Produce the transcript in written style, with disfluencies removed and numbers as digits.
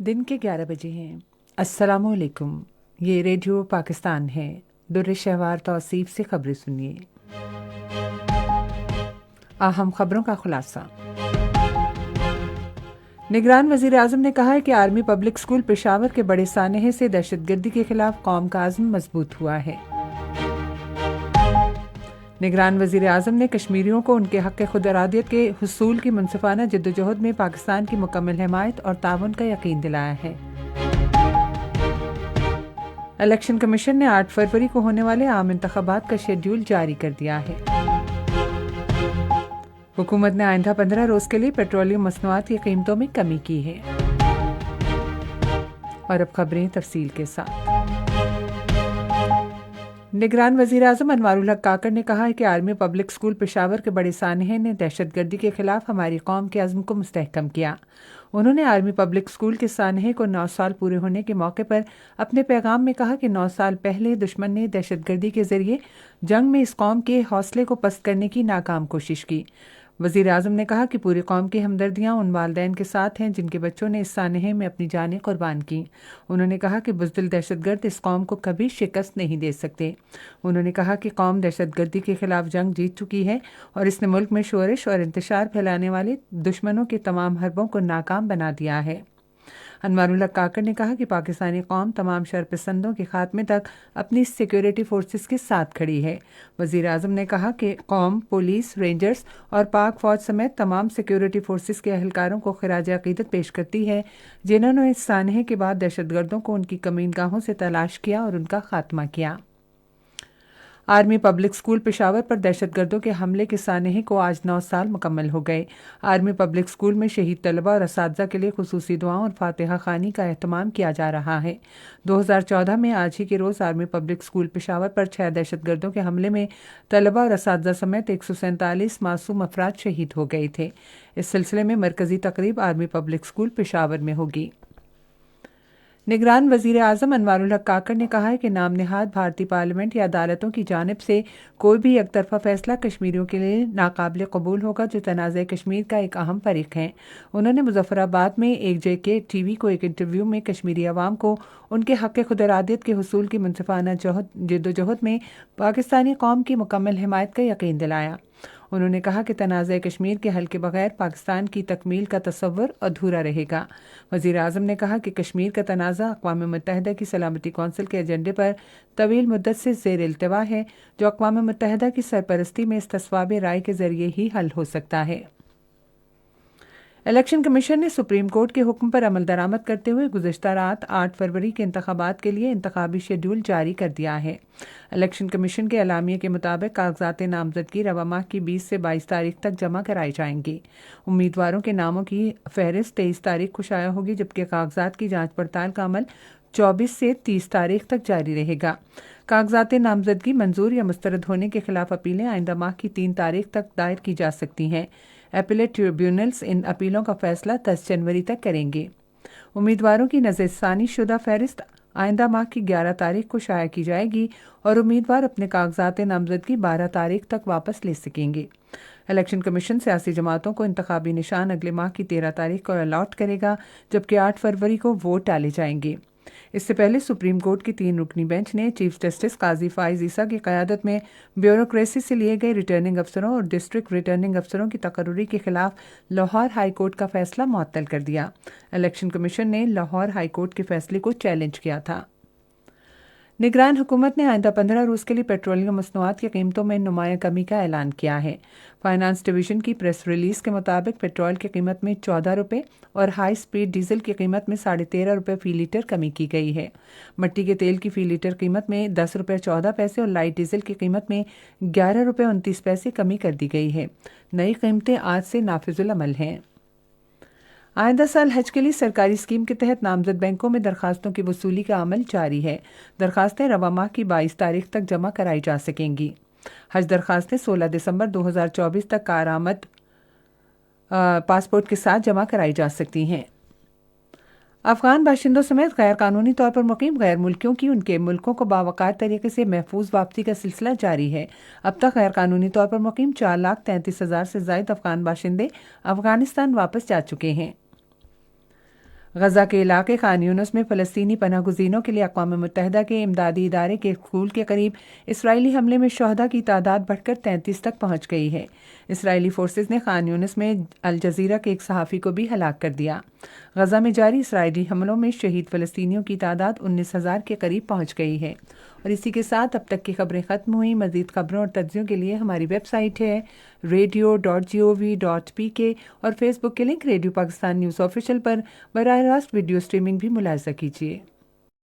دن کے 11 بجے ہیں۔ السلام علیکم، یہ ریڈیو پاکستان ہے۔ در شہوار توصیف سے خبریں سنیے۔ اہم خبروں کا خلاصہ۔ نگران وزیر اعظم نے کہا ہے کہ آرمی پبلک اسکول پشاور کے بڑے سانحے سے دہشت گردی کے خلاف قوم کا عزم مضبوط ہوا ہے۔ نگران وزیر اعظم نے کشمیریوں کو ان کے حق خود ارادیت کے حصول کی منصفانہ جدوجہد میں پاکستان کی مکمل حمایت اور تعاون کا یقین دلایا ہے۔ الیکشن کمیشن نے 8 فروری کو ہونے والے عام انتخابات کا شیڈول جاری کر دیا ہے۔ حکومت نے آئندہ 15 روز کے لیے پیٹرولیم مصنوعات کی قیمتوں میں کمی کی ہے۔ اور اب خبریں تفصیل کے ساتھ۔ نگران وزیر اعظم انوار الحق کاکڑ نے کہا ہے کہ آرمی پبلک اسکول پشاور کے بڑے سانحے نے دہشت گردی کے خلاف ہماری قوم کے عزم کو مستحکم کیا۔ انہوں نے آرمی پبلک اسکول کے سانحے کو 9 سال پورے ہونے کے موقع پر اپنے پیغام میں کہا کہ 9 سال پہلے دشمن نے دہشت گردی کے ذریعے جنگ میں اس قوم کے حوصلے کو پست کرنے کی ناکام کوشش کی۔ وزیر اعظم نے کہا کہ پوری قوم کی ہمدردیاں ان والدین کے ساتھ ہیں جن کے بچوں نے اس سانحے میں اپنی جانیں قربان کی۔ انہوں نے کہا کہ بزدل دہشت گرد اس قوم کو کبھی شکست نہیں دے سکتے۔ انہوں نے کہا کہ قوم دہشت گردی کے خلاف جنگ جیت چکی ہے اور اس نے ملک میں شورش اور انتشار پھیلانے والے دشمنوں کے تمام حربوں کو ناکام بنا دیا ہے۔ انوار الحق کاکڑ نے کہا کہ پاکستانی قوم تمام شرپسندوں کے خاتمے تک اپنی سیکیورٹی فورسز کے ساتھ کھڑی ہے۔ وزیر اعظم نے کہا کہ قوم، پولیس، رینجرز اور پاک فوج سمیت تمام سیکیورٹی فورسز کے اہلکاروں کو خراج عقیدت پیش کرتی ہے جنہوں نے اس سانحے کے بعد دہشت گردوں کو ان کی کمین گاہوں سے تلاش کیا اور ان کا خاتمہ کیا۔ آرمی پبلک اسکول پشاور پر دہشت گردوں کے حملے کے سانحے کو آج 9 سال مکمل ہو گئے۔ آرمی پبلک اسکول میں شہید طلبہ اور اساتذہ کے لیے خصوصی دعاؤں اور فاتحہ خوانی کا اہتمام کیا جا رہا ہے۔ 2014 میں آج ہی کے روز آرمی پبلک اسکول پشاور پر 6 دہشت گردوں کے حملے میں طلبہ اور اساتذہ سمیت 147 معصوم افراد شہید ہو گئے تھے۔ اس سلسلے میں مرکزی تقریب آرمی پبلک اسکول پشاور میں ہوگی۔ نگران وزیر اعظم انوار الحق کاکڑ نے کہا ہے کہ نام نہاد بھارتی پارلیمنٹ یا عدالتوں کی جانب سے کوئی بھی یک طرفہ فیصلہ کشمیریوں کے لیے ناقابل قبول ہوگا جو تنازع کشمیر کا ایک اہم فریق ہیں۔ انہوں نے مظفر آباد میں ایک JK TV کو ایک انٹرویو میں کشمیری عوام کو ان کے حق خود ارادیت کے حصول کی منصفانہ جدوجہد میں پاکستانی قوم کی مکمل حمایت کا یقین دلایا۔ انہوں نے کہا کہ تنازع کشمیر کے حل کے بغیر پاکستان کی تکمیل کا تصور ادھورا رہے گا۔ وزیر اعظم نے کہا کہ کشمیر کا تنازع اقوام متحدہ کی سلامتی کونسل کے ایجنڈے پر طویل مدت سے زیر التوا ہے جو اقوام متحدہ کی سرپرستی میں اس تصواب رائے کے ذریعے ہی حل ہو سکتا ہے۔ الیکشن کمیشن نے سپریم کورٹ کے حکم پر عمل درآمد کرتے ہوئے گزشتہ رات 8 فروری کے انتخابات کے لیے انتخابی شیڈول جاری کر دیا ہے۔ الیکشن کمیشن کے اعلامیے کے مطابق کاغذات نامزدگی رواں ماہ کی 20 سے 22 تاریخ تک جمع کرائی جائیں گی۔ امیدواروں کے ناموں کی فہرست 23 تاریخ کو شائع ہوگی جبکہ کاغذات کی جانچ پڑتال کا عمل 24 سے 30 تاریخ تک جاری رہے گا۔ کاغذات نامزدگی منظور یا مسترد ہونے کے خلاف اپیلیں آئندہ ماہ کی 3 تاریخ تک دائر کی جا سکتی ہیں۔ ایپلیٹ ٹریبیونلز ان اپیلوں کا فیصلہ 10 جنوری تک کریں گے۔ امیدواروں کی نظر ثانی شدہ فہرست آئندہ ماہ کی 11 تاریخ کو شائع کی جائے گی اور امیدوار اپنے کاغذات نامزدگی 12 تاریخ تک واپس لے سکیں گے۔ الیکشن کمیشن سیاسی جماعتوں کو انتخابی نشان اگلے ماہ کی 13 تاریخ کو الاٹ کرے گا جبکہ 8 فروری کو ووٹ ڈالے جائیں گے۔ اس سے پہلے سپریم کورٹ کی 3 رکنی بینچ نے چیف جسٹس قاضی فائز عیسیٰ کی قیادت میں بیوروکریسی سے لیے گئے ریٹرننگ افسروں اور ڈسٹرکٹ ریٹرننگ افسروں کی تقرری کے خلاف لاہور ہائی کورٹ کا فیصلہ معطل کر دیا۔ الیکشن کمیشن نے لاہور ہائی کورٹ کے فیصلے کو چیلنج کیا تھا۔ نگران حکومت نے آئندہ 15 روز کے لیے پیٹرولیم مصنوعات کی قیمتوں میں نمایاں کمی کا اعلان کیا ہے۔ فائنانس ڈویژن کی پریس ریلیز کے مطابق پیٹرول کی قیمت میں 14 روپے اور ہائی سپیڈ ڈیزل کی قیمت میں 13.5 روپے فی لیٹر کمی کی گئی ہے۔ مٹی کے تیل کی فی لیٹر قیمت میں 10 روپے 14 پیسے اور لائٹ ڈیزل کی قیمت میں 11 روپے 29 پیسے کمی کر دی گئی ہے۔ نئی قیمتیں آج سے نافذ العمل ہیں۔ آئندہ سال حج کے لیے سرکاری اسکیم کے تحت نامزد بینکوں میں درخواستوں کی وصولی کا عمل جاری ہے۔ درخواستیں رواں ماہ کی 22 تاریخ تک جمع کرائی جا سکیں گی۔ حج درخواستیں 16 دسمبر 2024 تک کارآمد پاسپورٹ کے ساتھ جمع کرائی جا سکتی ہیں۔ افغان باشندوں سمیت غیر قانونی طور پر مقیم غیر ملکیوں کی ان کے ملکوں کو باوقار طریقے سے محفوظ واپسی کا سلسلہ جاری ہے۔ اب تک غیر قانونی طور پر مقیم 4,33,000 سے زائد افغان باشندے افغانستان واپس جا چکے ہیں۔ غزہ کے علاقے خان یونس میں فلسطینی پناہ گزینوں کے لیے اقوام متحدہ کے امدادی ادارے کے اسکول کے قریب اسرائیلی حملے میں شہداء کی تعداد بڑھ کر 33 تک پہنچ گئی ہے۔ اسرائیلی فورسز نے خان یونس میں الجزیرہ کے ایک صحافی کو بھی ہلاک کر دیا۔ غزہ میں جاری اسرائیلی حملوں میں شہید فلسطینیوں کی تعداد 19,000 کے قریب پہنچ گئی ہے۔ اور اسی کے ساتھ اب تک کی خبریں ختم ہوئیں۔ مزید خبروں اور تجزیوں کے لیے ہماری ویب سائٹ ہے radio.gov.pk اور فیس بک کے link radio Pakistan news official پر براہ راست ویڈیو سٹریمنگ بھی ملاحظہ کیجیے۔